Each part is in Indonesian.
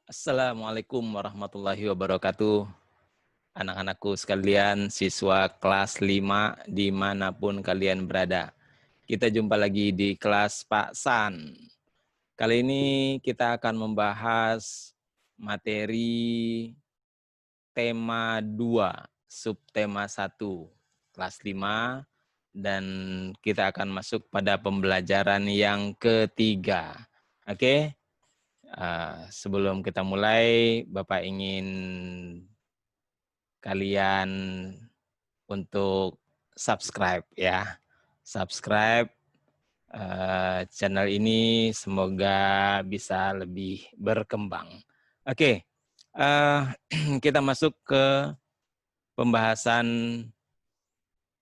Assalamualaikum warahmatullahi wabarakatuh. Anak-anakku sekalian, siswa kelas 5 dimanapun kalian berada. Kita jumpa lagi di kelas Pak San. Kali ini kita akan membahas materi tema 2, subtema 1, kelas 5, dan kita akan masuk pada pembelajaran yang ketiga. Oke? Sebelum kita mulai, Bapak ingin kalian untuk subscribe ya. Subscribe channel ini, semoga bisa lebih berkembang. Oke, kita masuk ke pembahasan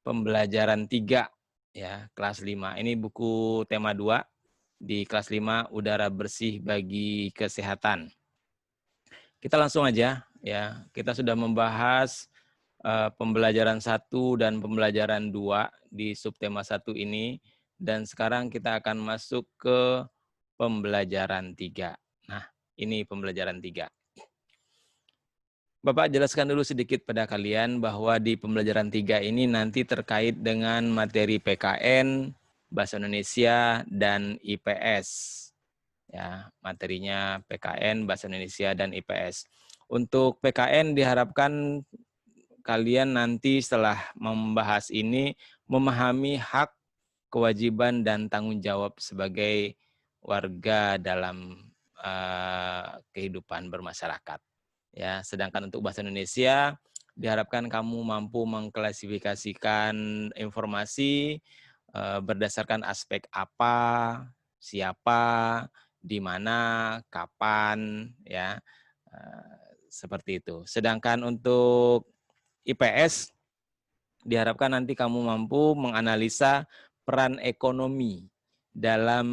pembelajaran 3 ya, kelas 5. Ini buku tema 2 di kelas 5, udara bersih bagi kesehatan. Kita langsung aja ya. Kita sudah membahas pembelajaran 1 dan pembelajaran 2 di subtema 1 ini, dan sekarang kita akan masuk ke pembelajaran 3. Nah, ini pembelajaran 3. Bapak jelaskan dulu sedikit pada kalian bahwa di pembelajaran 3 ini nanti terkait dengan materi PKN, Bahasa Indonesia, dan IPS. Ya, materinya PKN, Bahasa Indonesia, dan IPS. Untuk PKN diharapkan kalian nanti setelah membahas ini memahami hak, kewajiban, dan tanggung jawab sebagai warga dalam kehidupan bermasyarakat. Ya, sedangkan untuk bahasa Indonesia diharapkan kamu mampu mengklasifikasikan informasi berdasarkan aspek apa, siapa, di mana, kapan, ya, seperti itu. Sedangkan untuk IPS diharapkan nanti kamu mampu menganalisa peran ekonomi dalam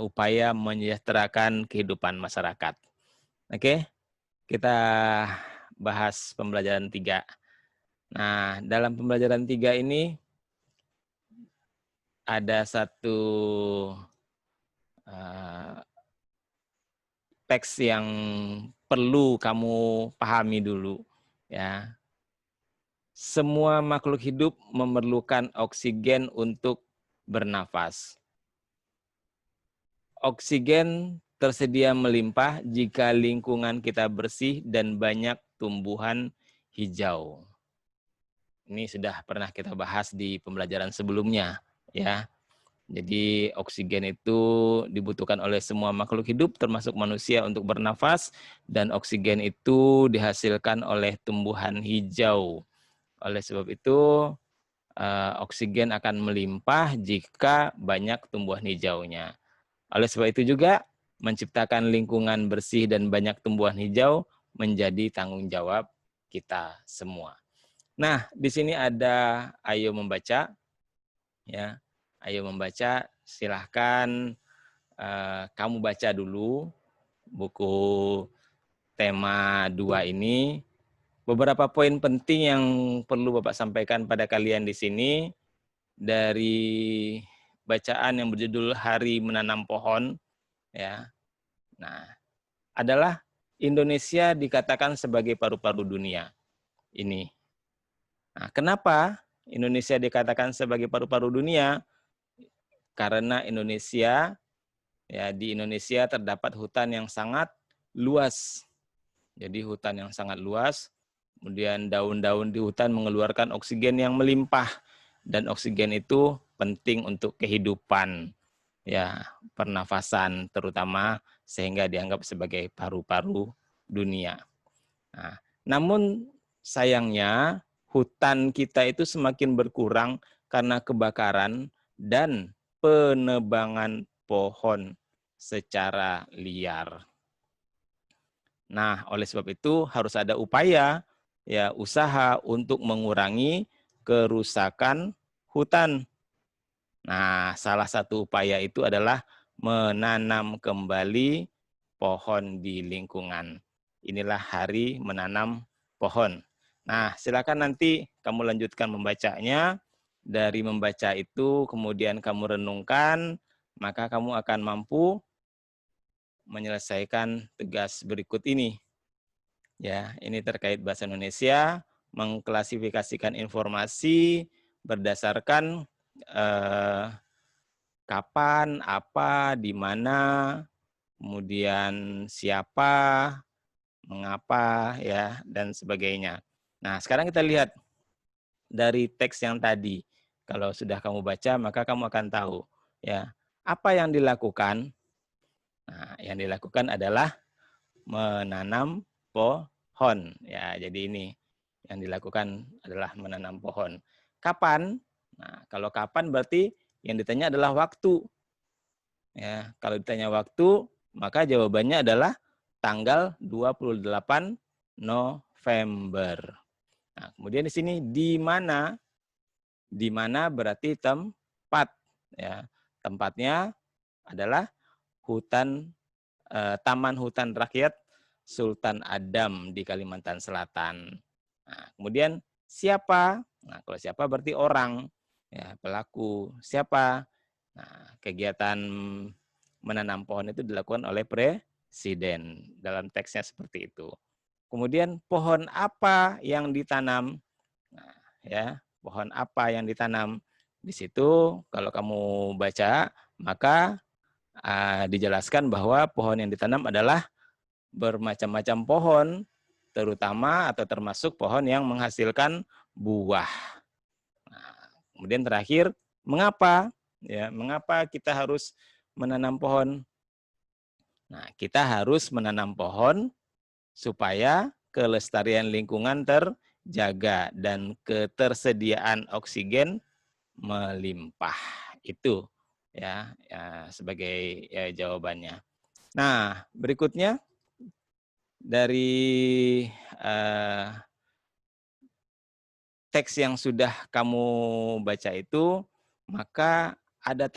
upaya menyejahterakan kehidupan masyarakat. Oke, kita bahas pembelajaran 3. Nah, dalam pembelajaran 3 ini ada satu teks yang perlu kamu pahami dulu ya. Semua makhluk hidup memerlukan oksigen untuk bernafas. Oksigen tersedia melimpah jika lingkungan kita bersih dan banyak tumbuhan hijau. Ini sudah pernah kita bahas di pembelajaran sebelumnya ya. Jadi oksigen itu dibutuhkan oleh semua makhluk hidup termasuk manusia untuk bernafas, dan oksigen itu dihasilkan oleh tumbuhan hijau. Oleh sebab itu oksigen akan melimpah jika banyak tumbuhan hijaunya. Oleh sebab itu juga menciptakan lingkungan bersih dan banyak tumbuhan hijau menjadi tanggung jawab kita semua. Nah, di sini ada ayo membaca ya. Ayo membaca, silahkan kamu baca dulu buku tema 2 ini. Beberapa poin penting yang perlu Bapak sampaikan pada kalian di sini dari bacaan yang berjudul Hari Menanam Pohon ya. Nah, adalah Indonesia dikatakan sebagai paru-paru dunia. Ini. Nah, kenapa Indonesia dikatakan sebagai paru-paru dunia? Karena Indonesia ya, di Indonesia terdapat hutan yang sangat luas. Jadi hutan yang sangat luas, kemudian daun-daun di hutan mengeluarkan oksigen yang melimpah, dan oksigen itu penting untuk kehidupan ya, pernafasan terutama, sehingga dianggap sebagai paru-paru dunia. Nah, namun sayangnya hutan kita itu semakin berkurang karena kebakaran dan penebangan pohon secara liar. Nah, oleh sebab itu harus ada upaya ya, usaha untuk mengurangi kerusakan hutan. Nah, salah satu upaya itu adalah menanam kembali pohon di lingkungan. Inilah Hari Menanam Pohon. Nah, silakan nanti kamu lanjutkan membacanya. Dari membaca itu kemudian kamu renungkan, maka kamu akan mampu menyelesaikan tugas berikut ini. Ya, ini terkait bahasa Indonesia, mengklasifikasikan informasi berdasarkan kapan, apa, di mana, kemudian siapa, mengapa, ya, dan sebagainya. Nah, sekarang kita lihat dari teks yang tadi. Kalau sudah kamu baca, maka kamu akan tahu, ya, apa yang dilakukan. Nah, yang dilakukan adalah menanam pohon. Ya, jadi ini yang dilakukan adalah menanam pohon. Kapan? Nah, kalau kapan berarti yang ditanya adalah waktu. Ya, kalau ditanya waktu, maka jawabannya adalah tanggal 28 November. Nah, kemudian di sini di mana? Di mana berarti tempat, ya. Tempatnya adalah hutan Taman Hutan Rakyat Sultan Adam di Kalimantan Selatan. Nah, kemudian siapa? Nah, kalau siapa berarti orang, ya, pelaku. Siapa? Nah, kegiatan menanam pohon itu dilakukan oleh presiden. Dalam teksnya seperti itu. Kemudian pohon apa yang ditanam? Nah, ya, pohon apa yang ditanam? Di situ kalau kamu baca, maka dijelaskan bahwa pohon yang ditanam adalah bermacam-macam pohon, terutama atau termasuk pohon yang menghasilkan buah. Nah, kemudian terakhir, mengapa? Ya, mengapa kita harus menanam pohon? Nah, kita harus menanam pohon supaya kelestarian lingkungan terjaga dan ketersediaan oksigen melimpah. Itu ya sebagai ya, jawabannya. Nah, berikutnya dari teks yang sudah kamu baca itu, maka ada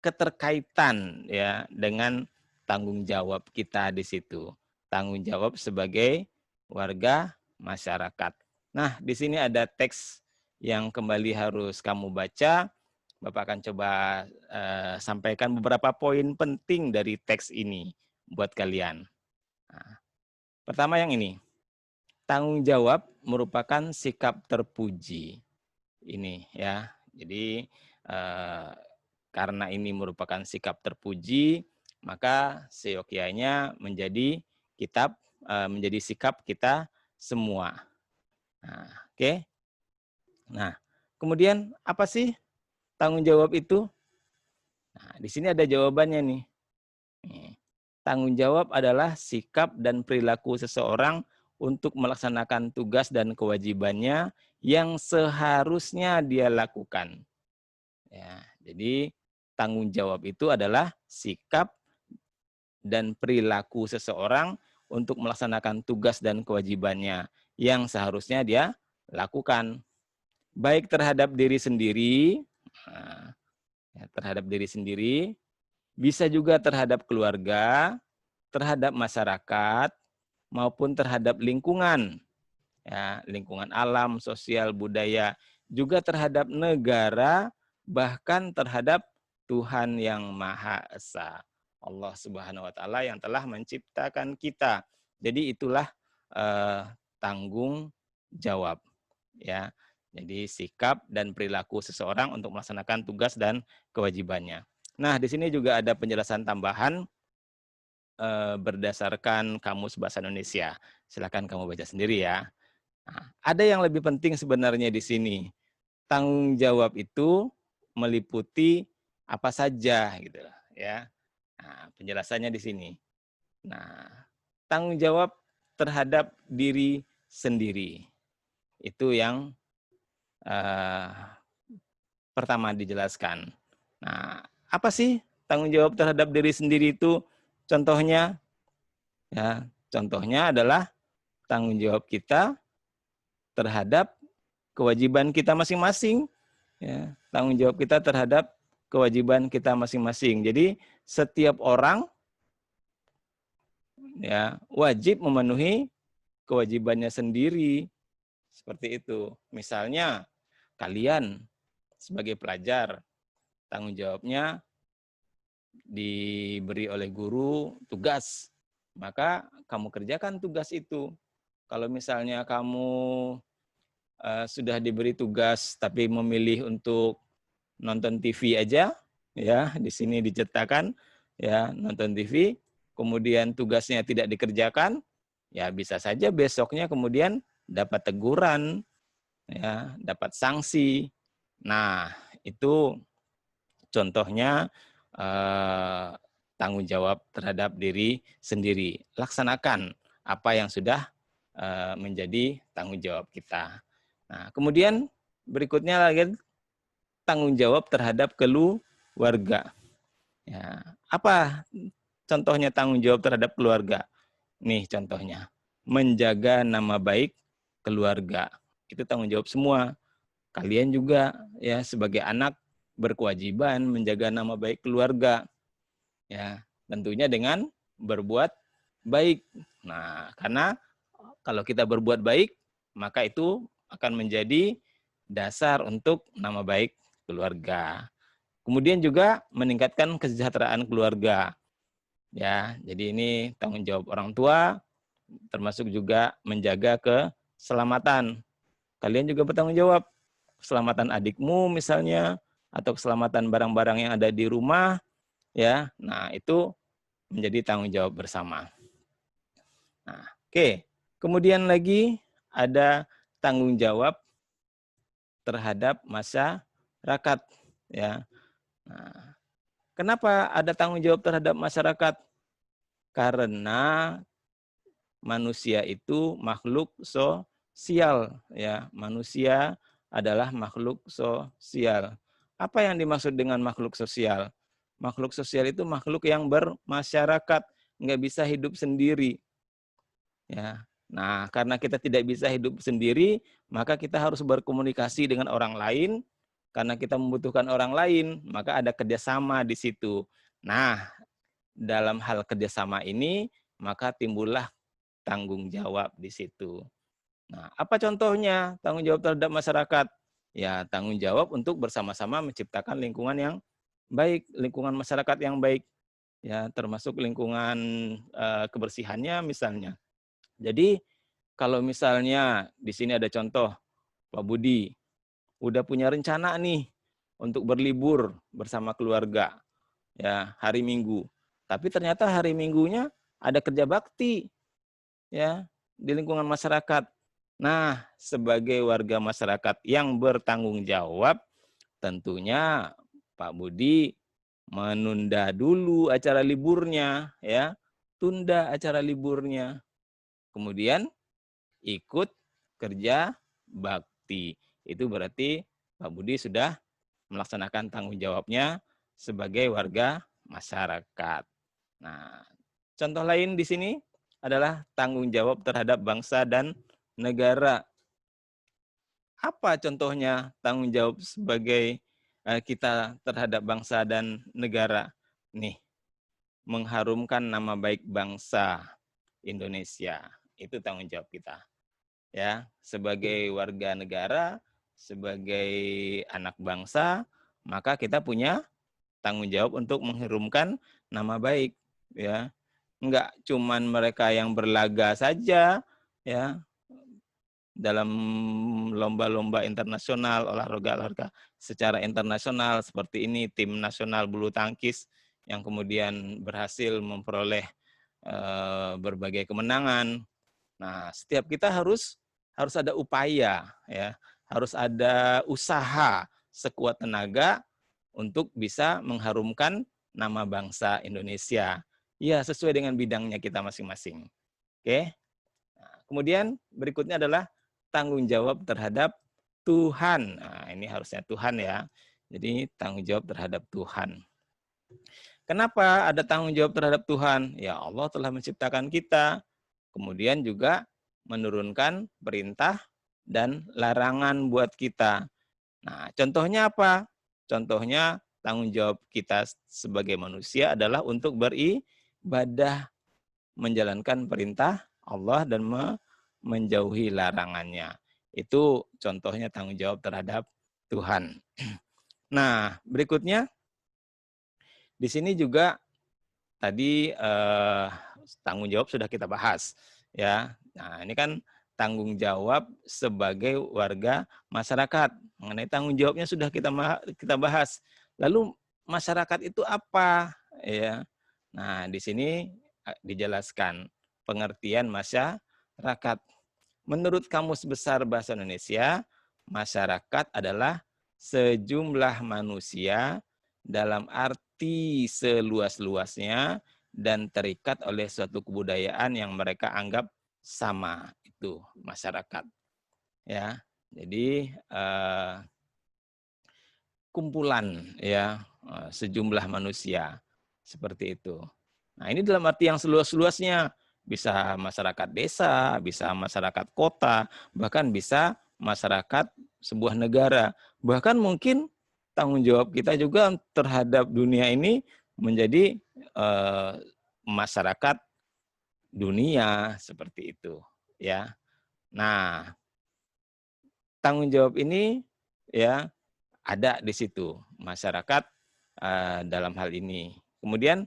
keterkaitan ya dengan tanggung jawab kita di situ. Tanggung jawab sebagai warga masyarakat. Nah, di sini ada teks yang kembali harus kamu baca. Bapak akan coba sampaikan beberapa poin penting dari teks ini buat kalian. Nah, pertama yang ini. Tanggung jawab merupakan sikap terpuji. Ini ya. Jadi karena ini merupakan sikap terpuji, maka seyogyanya menjadi menjadi sikap kita semua. Nah, oke. Nah, kemudian apa sih tanggung jawab itu? Nah, di sini ada jawabannya nih. Tanggung jawab adalah sikap dan perilaku seseorang untuk melaksanakan tugas dan kewajibannya yang seharusnya dia lakukan. Ya, jadi tanggung jawab itu adalah sikap dan perilaku seseorang untuk melaksanakan tugas dan kewajibannya yang seharusnya dia lakukan. Baik terhadap diri sendiri, terhadap diri sendiri, bisa juga terhadap keluarga, terhadap masyarakat, maupun terhadap lingkungan. Ya, lingkungan alam, sosial, budaya, juga terhadap negara, bahkan terhadap Tuhan yang Maha Esa. Allah Subhanahu wa taala yang telah menciptakan kita. Jadi itulah tanggung jawab, ya. Jadi sikap dan perilaku seseorang untuk melaksanakan tugas dan kewajibannya. Nah, di sini juga ada penjelasan tambahan berdasarkan Kamus Bahasa Indonesia. Silakan kamu baca sendiri ya. Nah, ada yang lebih penting sebenarnya di sini. Tanggung jawab itu meliputi apa saja gitu ya. Nah, penjelasannya di sini. Nah, tanggung jawab terhadap diri sendiri. Itu yang pertama dijelaskan. Nah, apa sih tanggung jawab terhadap diri sendiri itu? Contohnya, ya, contohnya adalah tanggung jawab kita terhadap kewajiban kita masing-masing. Ya, tanggung jawab kita terhadap kewajiban kita masing-masing. Jadi setiap orang ya wajib memenuhi kewajibannya sendiri. Seperti itu. Misalnya kalian sebagai pelajar tanggung jawabnya diberi oleh guru tugas, maka kamu kerjakan tugas itu. Kalau misalnya kamu sudah diberi tugas tapi memilih untuk nonton TV aja, ya di sini diceritakan, ya nonton TV, kemudian tugasnya tidak dikerjakan, ya bisa saja besoknya kemudian dapat teguran, ya dapat sanksi. Nah itu contohnya tanggung jawab terhadap diri sendiri. Laksanakan apa yang sudah menjadi tanggung jawab kita. Nah, kemudian berikutnya lagi tanggung jawab terhadap keluarga. Ya, apa contohnya tanggung jawab terhadap keluarga? Nih contohnya, menjaga nama baik keluarga. Itu tanggung jawab semua. Kalian juga ya sebagai anak berkewajiban menjaga nama baik keluarga. Ya, tentunya dengan berbuat baik. Nah, karena kalau kita berbuat baik, maka itu akan menjadi dasar untuk nama baik keluarga. Kemudian juga meningkatkan kesejahteraan keluarga. Ya, jadi ini tanggung jawab orang tua, termasuk juga menjaga keselamatan. Kalian juga bertanggung jawab keselamatan adikmu misalnya, atau keselamatan barang-barang yang ada di rumah, ya. Nah, itu menjadi tanggung jawab bersama. Nah, oke. Kemudian lagi ada tanggung jawab terhadap masyarakat, ya. Nah, kenapa ada tanggung jawab terhadap masyarakat? Karena manusia itu makhluk sosial, ya. Manusia adalah makhluk sosial. Apa yang dimaksud dengan makhluk sosial? Makhluk sosial itu makhluk yang bermasyarakat, nggak bisa hidup sendiri. Ya. Nah, karena kita tidak bisa hidup sendiri, maka kita harus berkomunikasi dengan orang lain. Karena kita membutuhkan orang lain, maka ada kerjasama di situ. Nah, dalam hal kerjasama ini, maka timbullah tanggung jawab di situ. Nah, apa contohnya tanggung jawab terhadap masyarakat? Ya, tanggung jawab untuk bersama-sama menciptakan lingkungan yang baik, lingkungan masyarakat yang baik, ya, termasuk lingkungan kebersihannya misalnya. Jadi kalau misalnya di sini ada contoh, Pak Budi udah punya rencana nih untuk berlibur bersama keluarga, ya hari Minggu. Tapi ternyata hari Minggunya ada kerja bakti, ya di lingkungan masyarakat. Nah, sebagai warga masyarakat yang bertanggung jawab, tentunya Pak Budi menunda dulu acara liburnya, ya, tunda acara liburnya. Kemudian ikut kerja bakti. Itu berarti Pak Budi sudah melaksanakan tanggung jawabnya sebagai warga masyarakat. Nah, contoh lain di sini adalah tanggung jawab terhadap bangsa dan negara. Apa contohnya tanggung jawab sebagai kita terhadap bangsa dan negara? Nih, mengharumkan nama baik bangsa Indonesia. Itu tanggung jawab kita. Ya, sebagai warga negara, sebagai anak bangsa, maka kita punya tanggung jawab untuk mengharumkan nama baik, ya. Enggak cuman mereka yang berlaga saja, ya, dalam lomba-lomba internasional, olahraga-olahraga secara internasional seperti ini, tim nasional bulu tangkis yang kemudian berhasil memperoleh berbagai kemenangan. Nah, setiap kita harus ada upaya, ya, harus ada usaha sekuat tenaga untuk bisa mengharumkan nama bangsa Indonesia. Ya, sesuai dengan bidangnya kita masing-masing. Oke. Nah, kemudian berikutnya adalah tanggung jawab terhadap Tuhan. Nah, ini harusnya Tuhan ya. Jadi tanggung jawab terhadap Tuhan. Kenapa ada tanggung jawab terhadap Tuhan? Ya, Allah telah menciptakan kita. Kemudian juga menurunkan perintah dan larangan buat kita. Nah, contohnya apa? Contohnya tanggung jawab kita sebagai manusia adalah untuk beribadah, menjalankan perintah Allah dan menjauhi larangannya. Itu contohnya tanggung jawab terhadap Tuhan. Nah, berikutnya Di sini juga tadi tanggung jawab sudah kita bahas, ya. Nah, ini kan tanggung jawab sebagai warga masyarakat. Mengenai tanggung jawabnya sudah kita bahas. Lalu masyarakat itu apa? Ya. Nah, di sini dijelaskan pengertian masyarakat. Menurut Kamus Besar Bahasa Indonesia, masyarakat adalah sejumlah manusia dalam arti seluas-luasnya dan terikat oleh suatu kebudayaan yang mereka anggap sama. Itu masyarakat. Ya, jadi kumpulan ya sejumlah manusia seperti itu. Nah, ini dalam arti yang seluas-luasnya, bisa masyarakat desa, bisa masyarakat kota, bahkan bisa masyarakat sebuah negara. Bahkan mungkin tanggung jawab kita juga terhadap dunia ini menjadi masyarakat dunia seperti itu, ya. Nah, tanggung jawab ini ya ada di situ masyarakat dalam hal ini. Kemudian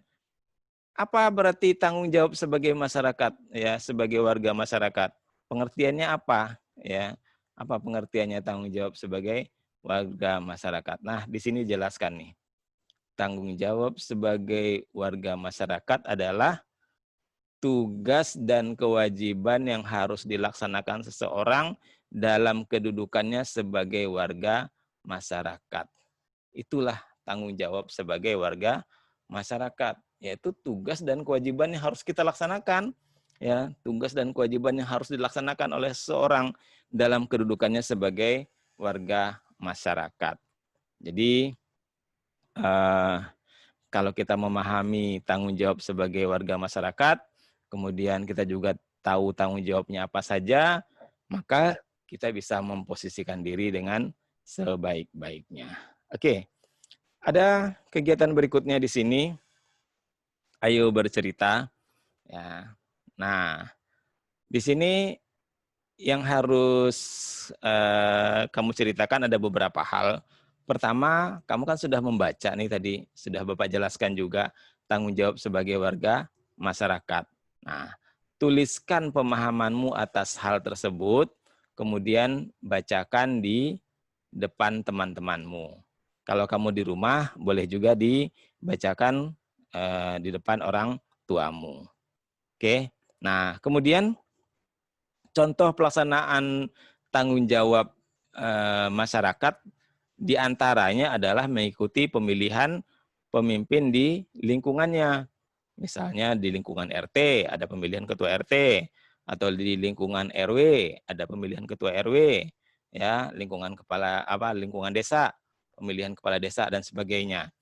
apa berarti tanggung jawab sebagai masyarakat ya, sebagai warga masyarakat? Pengertiannya apa ya? Apa pengertiannya tanggung jawab sebagai warga masyarakat? Nah, di sini jelaskan nih. Tanggung jawab sebagai warga masyarakat adalah tugas dan kewajiban yang harus dilaksanakan seseorang dalam kedudukannya sebagai warga masyarakat. Itulah tanggung jawab sebagai warga masyarakat, yaitu tugas dan kewajiban yang harus kita laksanakan. Ya, tugas dan kewajiban yang harus dilaksanakan oleh seseorang dalam kedudukannya sebagai warga masyarakat. Jadi, kalau kita memahami tanggung jawab sebagai warga masyarakat, kemudian kita juga tahu tanggung jawabnya apa saja, maka kita bisa memposisikan diri dengan sebaik-baiknya. Oke. Ada kegiatan berikutnya di sini. Ayo bercerita. Ya. Nah, di sini yang harus kamu ceritakan ada beberapa hal. Pertama, kamu kan sudah membaca nih tadi, sudah Bapak jelaskan juga tanggung jawab sebagai warga masyarakat. Nah, tuliskan pemahamanmu atas hal tersebut, kemudian bacakan di depan teman-temanmu. Kalau kamu di rumah, boleh juga dibacakan di depan orang tuamu. Oke. Nah, kemudian contoh pelaksanaan tanggung jawab masyarakat diantaranya adalah mengikuti pemilihan pemimpin di lingkungannya. Misalnya di lingkungan RT ada pemilihan ketua RT, atau di lingkungan RW ada pemilihan ketua RW, ya, lingkungan desa, pemilihan kepala desa dan sebagainya.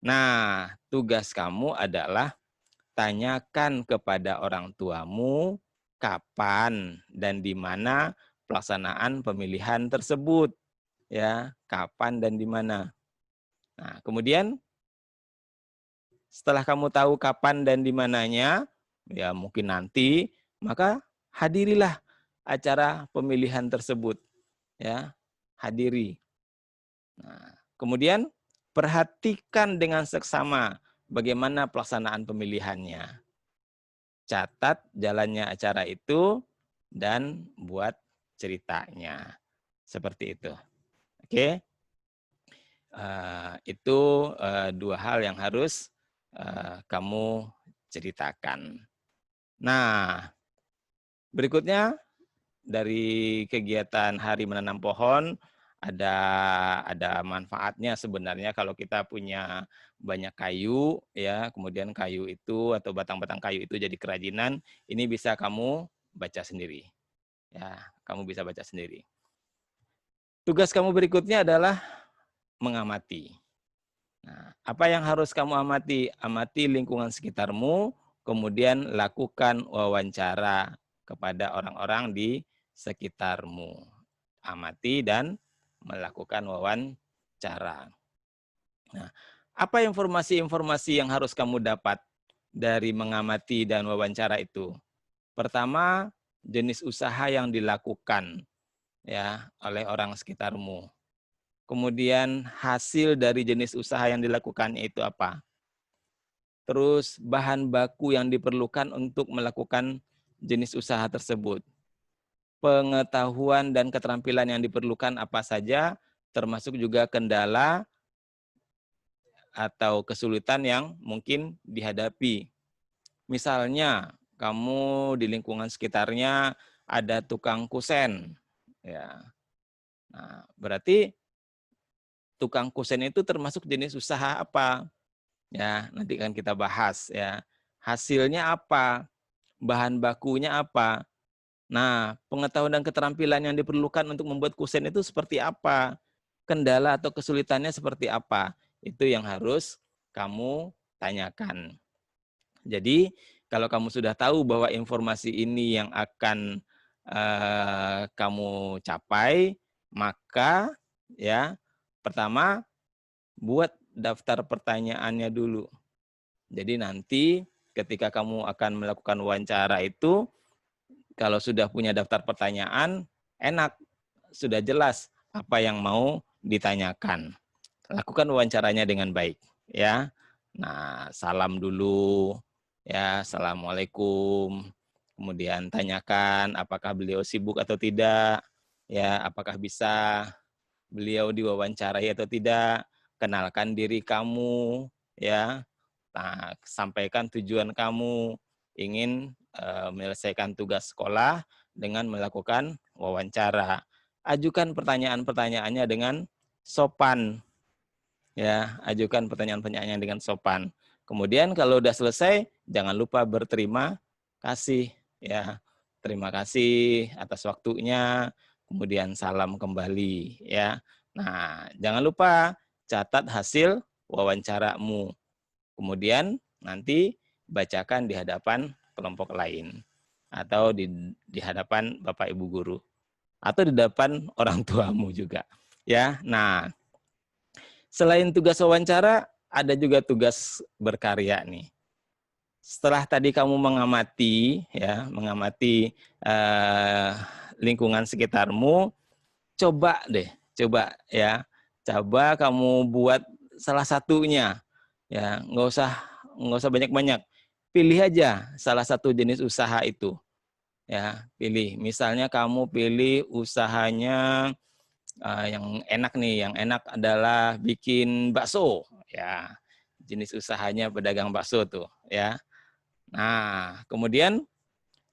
Nah, tugas kamu adalah tanyakan kepada orang tuamu kapan dan di mana pelaksanaan pemilihan tersebut, ya, kapan dan di mana. Nah, kemudian setelah kamu tahu kapan dan di mananya, ya mungkin nanti, maka hadirilah acara pemilihan tersebut, ya, hadiri. Nah, kemudian perhatikan dengan seksama bagaimana pelaksanaan pemilihannya. Catat jalannya acara itu dan buat ceritanya. Seperti itu. Oke. Itu dua hal yang harus kamu ceritakan. Nah, berikutnya dari kegiatan Hari Menanam Pohon ada manfaatnya sebenarnya kalau kita punya banyak kayu ya, kemudian kayu itu atau batang-batang kayu itu jadi kerajinan, ini bisa kamu baca sendiri. Ya, kamu bisa baca sendiri. Tugas kamu berikutnya adalah mengamati. Nah, apa yang harus kamu amati? Amati lingkungan sekitarmu, kemudian lakukan wawancara kepada orang-orang di sekitarmu. Amati dan melakukan wawancara. Nah, apa informasi-informasi yang harus kamu dapat dari mengamati dan wawancara itu? Pertama, jenis usaha yang dilakukan ya oleh orang sekitarmu. Kemudian hasil dari jenis usaha yang dilakukannya itu apa? terus bahan baku yang diperlukan untuk melakukan jenis usaha tersebut, pengetahuan dan keterampilan yang diperlukan apa saja, termasuk juga kendala atau kesulitan yang mungkin dihadapi. Misalnya, kamu di lingkungan sekitarnya ada tukang kusen, ya. Nah, berarti tukang kusen itu termasuk jenis usaha apa? Ya, nanti kan kita bahas ya. Hasilnya apa? Bahan bakunya apa? Nah, pengetahuan dan keterampilan yang diperlukan untuk membuat kusen itu seperti apa? Kendala atau kesulitannya seperti apa? Itu yang harus kamu tanyakan. Jadi, kalau kamu sudah tahu bahwa informasi ini yang akan kamu capai, maka ya pertama buat daftar pertanyaannya dulu. Jadi nanti ketika kamu akan melakukan wawancara itu, kalau sudah punya daftar pertanyaan, enak, sudah jelas apa yang mau ditanyakan. Lakukan wawancaranya dengan baik, ya. Nah, salam dulu, ya, assalamualaikum. Kemudian tanyakan apakah beliau sibuk atau tidak, ya, apakah bisa beliau diwawancarai atau tidak. Kenalkan diri kamu, ya. Nah, sampaikan tujuan kamu ingin menyelesaikan tugas sekolah dengan melakukan wawancara. Ajukan pertanyaan-pertanyaannya dengan sopan, ya. Ajukan pertanyaan-pertanyaannya dengan sopan. Kemudian kalau udah selesai, jangan lupa berterima kasih, ya. Terima kasih atas waktunya, kemudian salam kembali, ya. Nah, jangan lupa catat hasil wawancaramu. Kemudian nanti bacakan di hadapan kelompok lain atau di hadapan Bapak Ibu guru atau di depan orang tuamu juga. Ya. Nah, selain tugas wawancara, ada juga tugas berkarya nih. Setelah tadi kamu mengamati ya, mengamati lingkungan sekitarmu, coba ya. Coba kamu buat salah satunya. Ya, nggak usah banyak-banyak. Pilih aja salah satu jenis usaha itu. Ya, pilih. Misalnya kamu pilih usahanya yang enak nih, yang enak adalah bikin bakso. Ya, jenis usahanya pedagang bakso tuh, ya. Nah, kemudian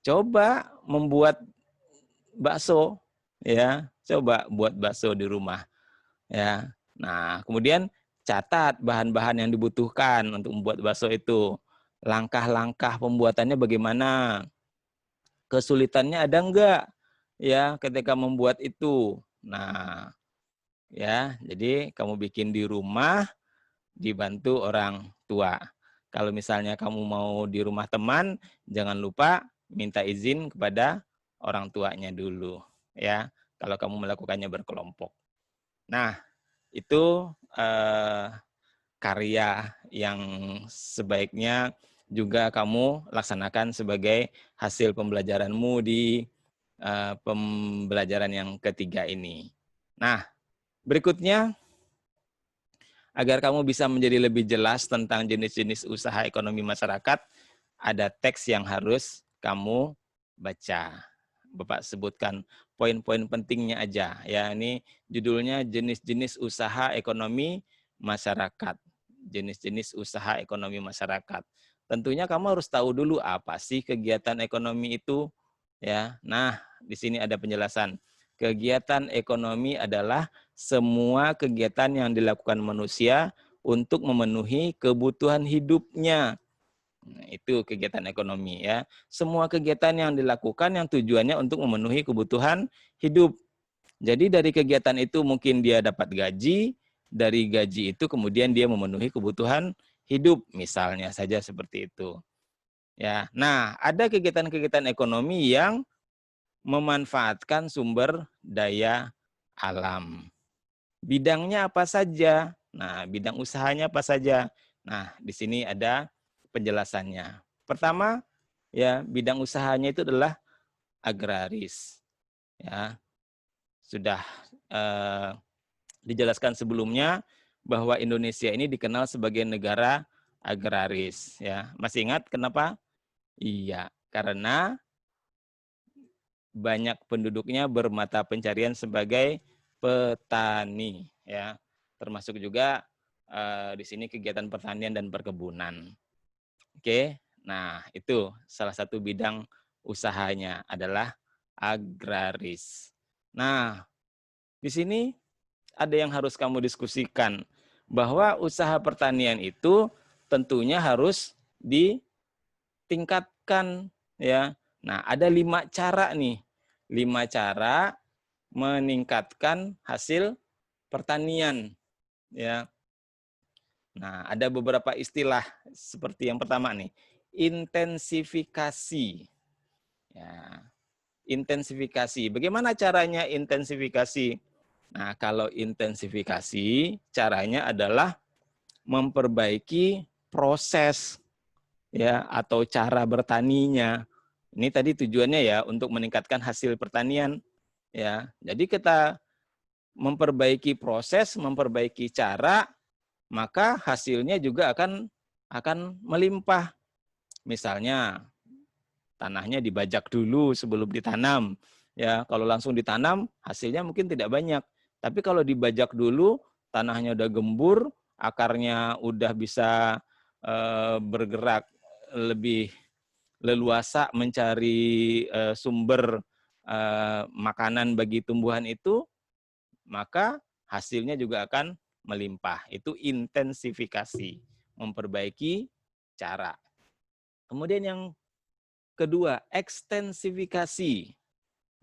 coba membuat bakso, ya. Coba buat bakso di rumah, ya. Nah, kemudian catat bahan-bahan yang dibutuhkan untuk membuat bakso itu. Langkah-langkah pembuatannya bagaimana? Kesulitannya ada enggak? Ya, ketika membuat itu. Nah, ya, jadi kamu bikin di rumah, dibantu orang tua. Kalau misalnya kamu mau di rumah teman, jangan lupa minta izin kepada orang tuanya dulu, ya. Kalau kamu melakukannya berkelompok. Nah, itu karya yang sebaiknya juga kamu laksanakan sebagai hasil pembelajaranmu di pembelajaran yang ketiga ini. Nah, berikutnya, agar kamu bisa menjadi lebih jelas tentang jenis-jenis usaha ekonomi masyarakat, ada teks yang harus kamu baca. Bapak sebutkan poin-poin pentingnya aja. Ya, ini judulnya jenis-jenis usaha ekonomi masyarakat. Jenis-jenis usaha ekonomi masyarakat. Tentunya kamu harus tahu dulu apa sih kegiatan ekonomi itu, ya. Nah, di sini ada penjelasan. Kegiatan ekonomi adalah semua kegiatan yang dilakukan manusia untuk memenuhi kebutuhan hidupnya. Nah, itu kegiatan ekonomi ya. Semua kegiatan yang dilakukan yang tujuannya untuk memenuhi kebutuhan hidup. Jadi dari kegiatan itu mungkin dia dapat gaji, dari gaji itu kemudian dia memenuhi kebutuhan hidup, misalnya saja seperti itu. Ya. Nah, ada kegiatan-kegiatan ekonomi yang memanfaatkan sumber daya alam. Bidangnya apa saja? Nah, bidang usahanya apa saja? Nah, di sini ada penjelasannya. Pertama, ya, bidang usahanya itu adalah agraris. Ya, sudah dijelaskan sebelumnya bahwa Indonesia ini dikenal sebagai negara agraris ya. Masih ingat kenapa? Iya, karena banyak penduduknya bermata pencarian sebagai petani ya. Termasuk juga di sini kegiatan pertanian dan perkebunan. Oke. Nah, itu salah satu bidang usahanya adalah agraris. Nah, di sini ada yang harus kamu diskusikan bahwa usaha pertanian itu tentunya harus ditingkatkan ya. Nah, ada 5 cara nih. 5 cara meningkatkan hasil pertanian ya. Nah, ada beberapa istilah seperti yang pertama nih, intensifikasi. Ya, intensifikasi. Bagaimana caranya intensifikasi? Nah, kalau intensifikasi caranya adalah memperbaiki proses ya atau cara bertaninya. Ini tadi tujuannya ya untuk meningkatkan hasil pertanian ya. Jadi kita memperbaiki proses, memperbaiki cara, maka hasilnya juga akan melimpah. Misalnya tanahnya dibajak dulu sebelum ditanam. Ya, kalau langsung ditanam hasilnya mungkin tidak banyak. Tapi kalau dibajak dulu, tanahnya udah gembur, akarnya udah bisa bergerak lebih leluasa mencari sumber makanan bagi tumbuhan itu, maka hasilnya juga akan melimpah. Itu intensifikasi, memperbaiki cara. Kemudian yang kedua, ekstensifikasi.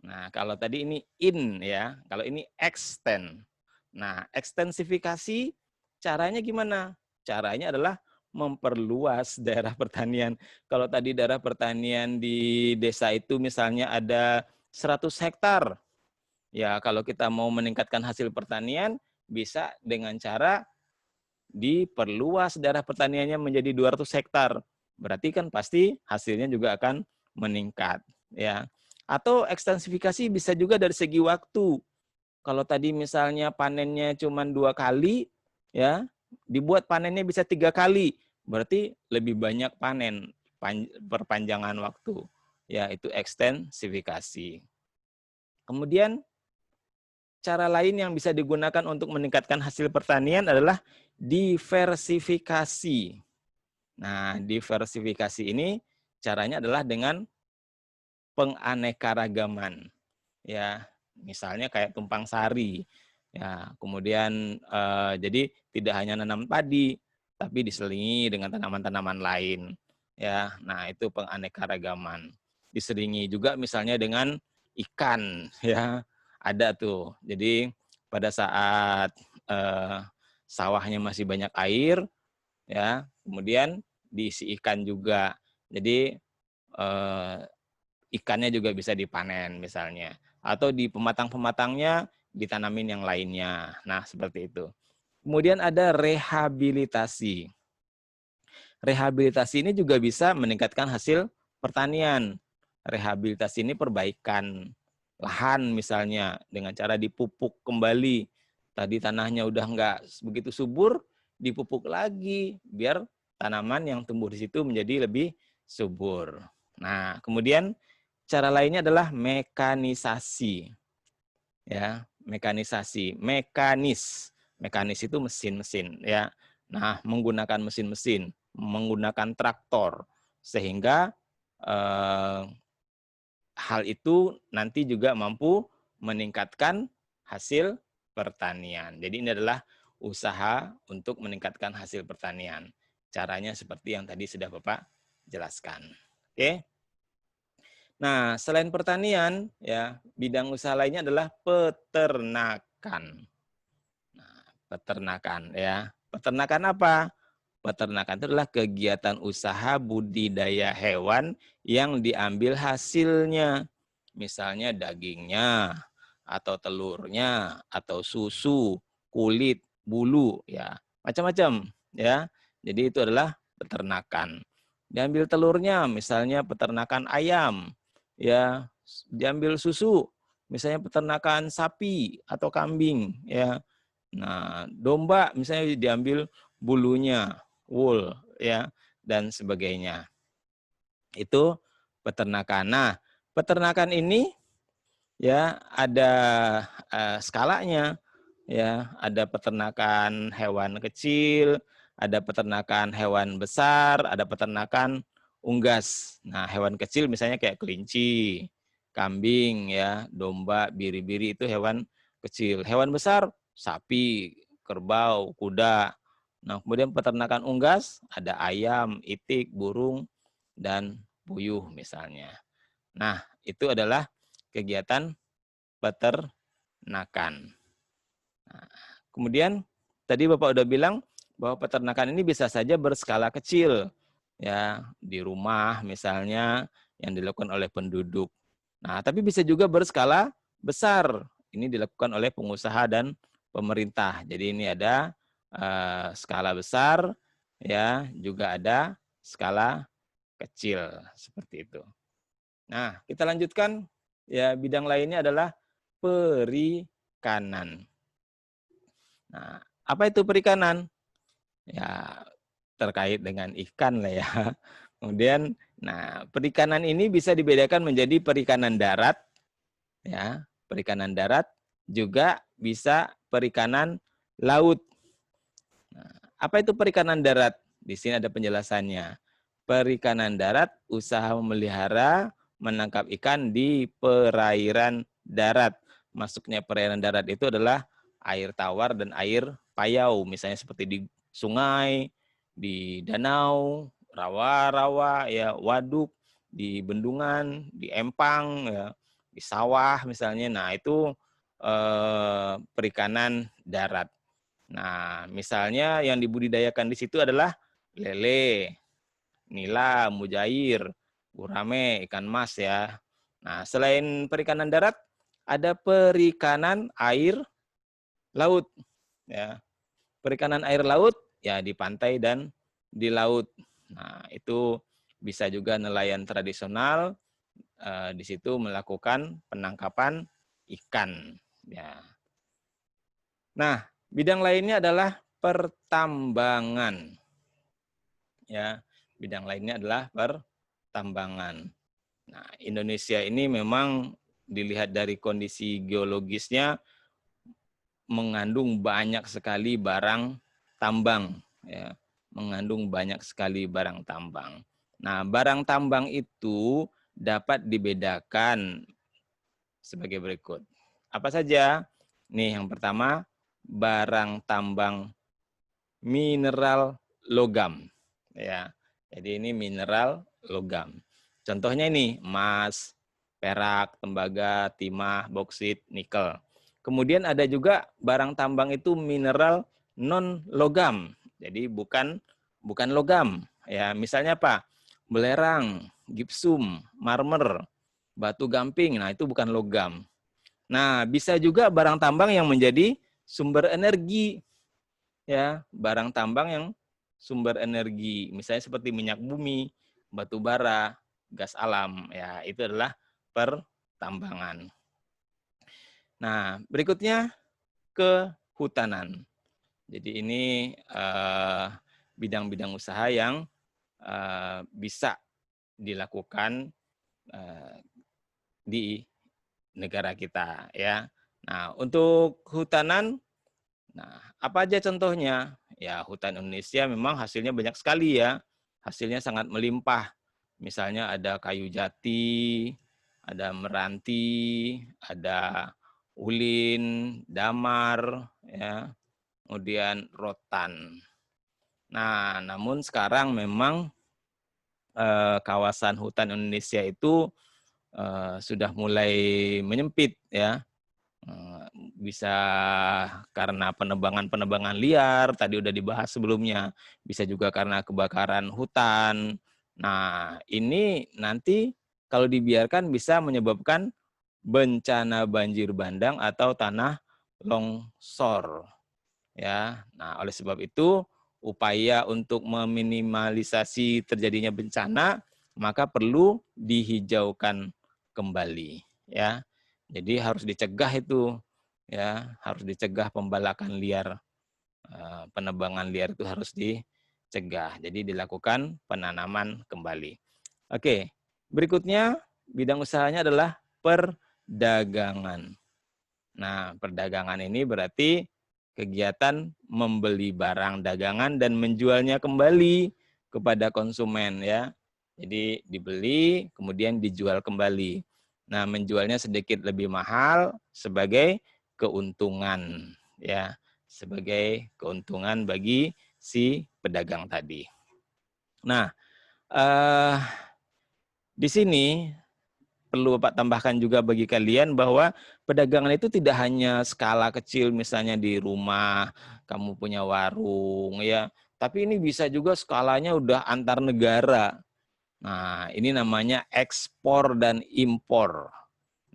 Nah, kalau tadi ini in ya, kalau ini extend. Nah, ekstensifikasi caranya gimana? Caranya adalah memperluas daerah pertanian. Kalau tadi daerah pertanian di desa itu misalnya ada 100 hektar. Ya, kalau kita mau meningkatkan hasil pertanian, bisa dengan cara diperluas daerah pertaniannya menjadi 200 hektar. Berarti kan pasti hasilnya juga akan meningkat. Ya. Atau ekstensifikasi bisa juga dari segi waktu. Kalau tadi misalnya panennya cuma 2 kali, ya dibuat panennya bisa 3 kali. Berarti lebih banyak panen, perpanjangan waktu. Ya, itu ekstensifikasi. Kemudian cara lain yang bisa digunakan untuk meningkatkan hasil pertanian adalah diversifikasi. Nah, diversifikasi ini caranya adalah dengan penganekaragaman. Ya, misalnya kayak tumpang sari. Ya, kemudian jadi tidak hanya nanam padi, tapi diselingi dengan tanaman-tanaman lain. Ya, nah itu penganekaragaman. Diselingi juga misalnya dengan ikan, ya ada tuh. Jadi pada saat sawahnya masih banyak air, ya kemudian diisi ikan juga. Jadi ikannya juga bisa dipanen misalnya. Atau di pematang-pematangnya ditanamin yang lainnya. Nah, seperti itu. Kemudian ada rehabilitasi. Rehabilitasi ini juga bisa meningkatkan hasil pertanian. Rehabilitasi ini perbaikan lahan misalnya dengan cara dipupuk kembali. Tadi tanahnya udah nggak begitu subur, dipupuk lagi biar tanaman yang tumbuh di situ menjadi lebih subur. Nah, kemudian cara lainnya adalah mekanisasi. Ya, mekanisasi, mekanis itu mesin-mesin ya. Nah, menggunakan mesin-mesin, menggunakan traktor sehingga hal itu nanti juga mampu meningkatkan hasil pertanian. Jadi ini adalah usaha untuk meningkatkan hasil pertanian. Caranya seperti yang tadi sudah Bapak jelaskan. Oke. Nah, selain pertanian, ya bidang usaha lainnya adalah peternakan. Nah, peternakan, ya. Peternakan apa? Peternakan itu adalah kegiatan usaha budidaya hewan yang diambil hasilnya. Misalnya dagingnya, atau telurnya, atau susu, kulit, bulu, ya macam-macam, ya. Jadi itu adalah peternakan. Diambil telurnya, misalnya peternakan ayam, ya. Diambil susu, misalnya peternakan sapi atau kambing, ya. Nah, domba misalnya diambil bulunya, wool, ya, dan sebagainya. Itu peternakan. Nah, peternakan ini ya ada skalanya, ya, ada peternakan hewan kecil, ada peternakan hewan besar, ada peternakan unggas. Nah, hewan kecil misalnya kayak kelinci, kambing, ya, domba, biri-biri itu hewan kecil. Hewan besar sapi, kerbau, kuda. Nah, kemudian peternakan unggas ada ayam, itik, burung, dan puyuh misalnya. Nah, itu adalah kegiatan peternakan. Nah, kemudian tadi Bapak udah bilang bahwa peternakan ini bisa saja berskala kecil, ya, di rumah misalnya yang dilakukan oleh penduduk. Nah, tapi bisa juga berskala besar. Ini dilakukan oleh pengusaha dan pemerintah. Jadi ini ada skala besar, ya, juga ada skala kecil seperti itu. Nah, kita lanjutkan, ya, bidang lainnya adalah perikanan. Nah, apa itu perikanan? Ya, terkait dengan ikan lah ya. Kemudian, nah, perikanan ini bisa dibedakan menjadi perikanan darat, ya, perikanan darat, juga bisa perikanan laut. Nah, apa itu perikanan darat? Di sini ada penjelasannya. Perikanan darat, usaha memelihara, menangkap ikan di perairan darat. Masuknya perairan darat itu adalah air tawar dan air payau, misalnya seperti di sungai, di danau, rawa-rawa, ya, waduk, di bendungan, di empang, ya, di sawah misalnya. Nah, itu perikanan darat. Nah, misalnya yang dibudidayakan di situ adalah lele, nila, mujair, gurame, ikan mas, ya. Nah, selain perikanan darat, ada perikanan air laut, ya. Perikanan air laut, ya, di pantai dan di laut. Nah, itu bisa juga nelayan tradisional di situ melakukan penangkapan ikan, ya. Nah, bidang lainnya adalah pertambangan. Ya, bidang lainnya adalah pertambangan. Nah, Indonesia ini memang dilihat dari kondisi geologisnya mengandung banyak sekali barang tambang, ya, mengandung banyak sekali barang tambang. Nah, barang tambang itu dapat dibedakan sebagai berikut. Apa saja? Nih, yang pertama, barang tambang mineral logam, ya. Jadi ini mineral logam. Contohnya ini emas, perak, tembaga, timah, boksit, nikel. Kemudian ada juga barang tambang itu mineral non logam. Jadi bukan logam, ya. Misalnya apa? Belerang, gipsum, marmer, batu gamping. Nah, itu bukan logam. Nah, bisa juga barang tambang yang menjadi sumber energi, ya, barang tambang yang sumber energi, misalnya seperti minyak bumi, batu bara, gas alam, ya, itu adalah pertambangan. Nah, berikutnya kehutanan. Jadi ini bidang-bidang usaha yang bisa dilakukan di negara kita, ya. Nah, untuk hutanan, nah, apa aja contohnya? Ya, hutan Indonesia memang hasilnya banyak sekali, ya. Hasilnya sangat melimpah. Misalnya ada kayu jati, ada meranti, ada ulin, damar, ya, kemudian rotan. Nah, namun sekarang memang kawasan hutan Indonesia itu sudah mulai menyempit, ya. Bisa karena penebangan liar, tadi udah dibahas sebelumnya. Bisa juga karena kebakaran hutan. Nah, ini nanti kalau dibiarkan bisa menyebabkan bencana banjir bandang atau tanah longsor. Ya, nah, oleh sebab itu upaya untuk meminimalisasi terjadinya bencana maka perlu dihijaukan kembali, ya. Jadi harus dicegah itu, ya, harus dicegah pembalakan liar, penebangan liar itu harus dicegah. cegah. Jadi dilakukan penanaman kembali. Oke, berikutnya bidang usahanya adalah perdagangan. Nah, perdagangan ini berarti kegiatan membeli barang dagangan dan menjualnya kembali kepada konsumen ya. Jadi dibeli kemudian dijual kembali. Nah, menjualnya sedikit lebih mahal sebagai keuntungan ya, sebagai keuntungan bagi si pedagang tadi. Nah, di sini perlu Bapak tambahkan juga bagi kalian bahwa perdagangan itu tidak hanya skala kecil misalnya di rumah, kamu punya warung ya, tapi ini bisa juga skalanya udah antar negara. Nah, ini namanya ekspor dan impor.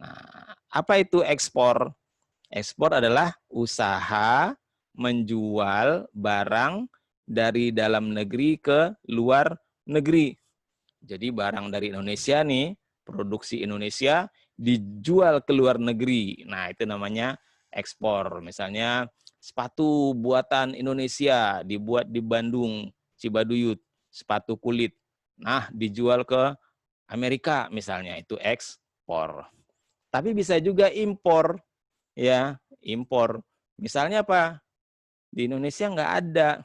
Nah, apa itu ekspor? Ekspor adalah usaha menjual barang dari dalam negeri ke luar negeri. Jadi barang dari Indonesia nih, produksi Indonesia dijual ke luar negeri. Nah, itu namanya ekspor. Misalnya sepatu buatan Indonesia dibuat di Bandung, Cibaduyut, sepatu kulit. Nah, dijual ke Amerika misalnya, itu ekspor. Tapi bisa juga impor, ya, impor. Misalnya apa? Di Indonesia nggak ada,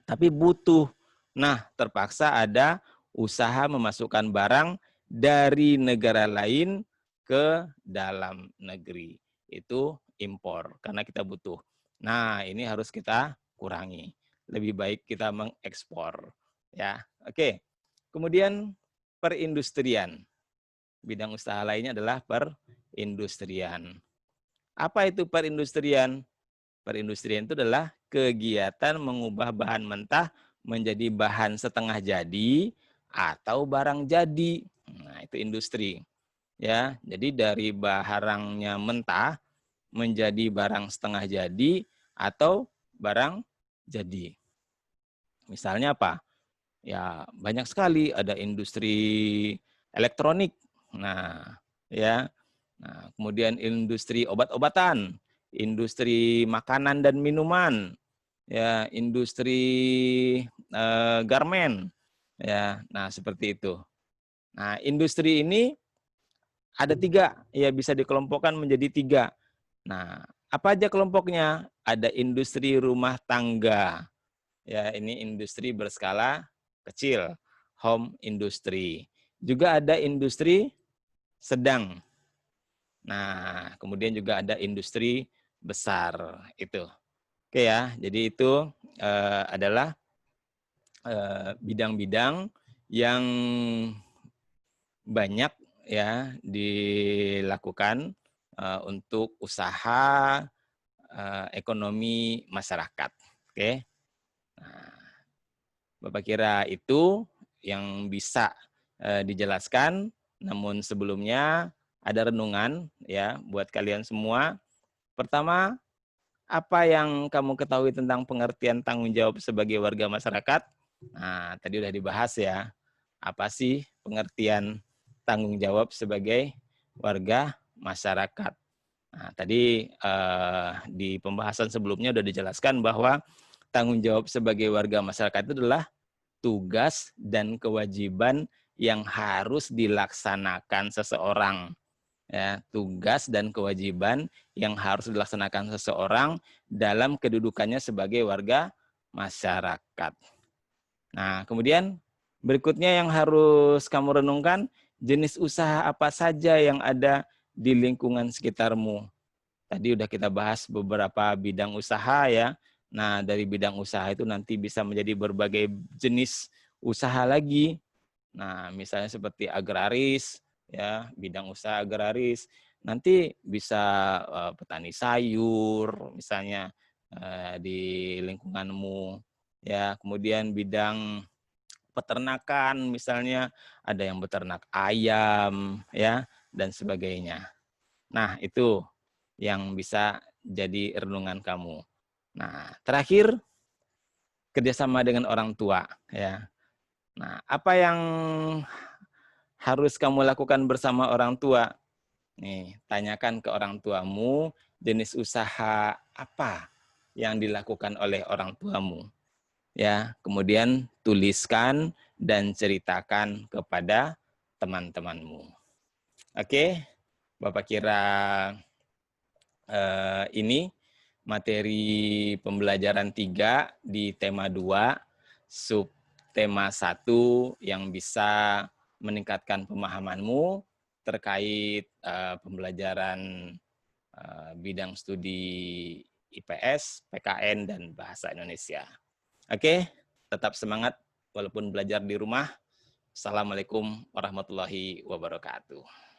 tapi butuh. Nah, terpaksa ada usaha memasukkan barang dari negara lain ke dalam negeri. Itu impor, karena kita butuh. Nah, ini harus kita kurangi. Lebih baik kita mengekspor. Ya, oke. Kemudian perindustrian. Bidang usaha lainnya adalah perindustrian. Apa itu perindustrian? Perindustrian itu adalah kegiatan mengubah bahan mentah menjadi bahan setengah jadi atau barang jadi. Nah, itu industri. Ya, jadi dari barangnya mentah menjadi barang setengah jadi atau barang jadi. Misalnya apa? Ya, banyak sekali ada industri elektronik. Nah, ya. Nah, kemudian industri obat-obatan, industri makanan dan minuman, ya, industri garmen, ya. Nah, seperti itu. Nah, industri ini ada 3, ya bisa dikelompokkan menjadi 3. Nah, apa aja kelompoknya? Ada industri rumah tangga, ya, ini industri berskala kecil, home industry. Juga ada industri sedang. Nah, kemudian juga ada industri besar itu. Oke ya, jadi itu adalah bidang-bidang yang banyak ya dilakukan untuk usaha ekonomi masyarakat. Oke. Nah, Bapak kira itu yang bisa dijelaskan, namun sebelumnya ada renungan ya buat kalian semua. Pertama, apa yang kamu ketahui tentang pengertian tanggung jawab sebagai warga masyarakat? Nah, tadi udah dibahas ya. Apa sih pengertian tanggung jawab sebagai warga masyarakat? Nah, tadi di pembahasan sebelumnya udah dijelaskan bahwa tanggung jawab sebagai warga masyarakat itu adalah tugas dan kewajiban yang harus dilaksanakan seseorang. Ya, tugas dan kewajiban yang harus dilaksanakan seseorang dalam kedudukannya sebagai warga masyarakat. Nah, kemudian berikutnya yang harus kamu renungkan, jenis usaha apa saja yang ada di lingkungan sekitarmu. Tadi udah kita bahas beberapa bidang usaha ya. Nah, dari bidang usaha itu nanti bisa menjadi berbagai jenis usaha lagi. Nah, misalnya seperti agraris, ya, bidang usaha agraris. Nanti bisa petani sayur, misalnya di lingkunganmu. Ya, kemudian bidang peternakan, misalnya ada yang beternak ayam, ya, dan sebagainya. Nah, itu yang bisa jadi renungan kamu. Nah, terakhir kerjasama dengan orang tua, ya. Nah, apa yang harus kamu lakukan bersama orang tua? Nih, tanyakan ke orang tuamu jenis usaha apa yang dilakukan oleh orang tuamu. ya. Kemudian tuliskan dan ceritakan kepada teman-temanmu. Oke, Bapak kira ini materi pembelajaran 3 di tema 2, subtema 1 yang bisa meningkatkan pemahamanmu terkait pembelajaran bidang studi IPS, PKN, dan Bahasa Indonesia. Oke, tetap semangat walaupun belajar di rumah. Assalamualaikum warahmatullahi wabarakatuh.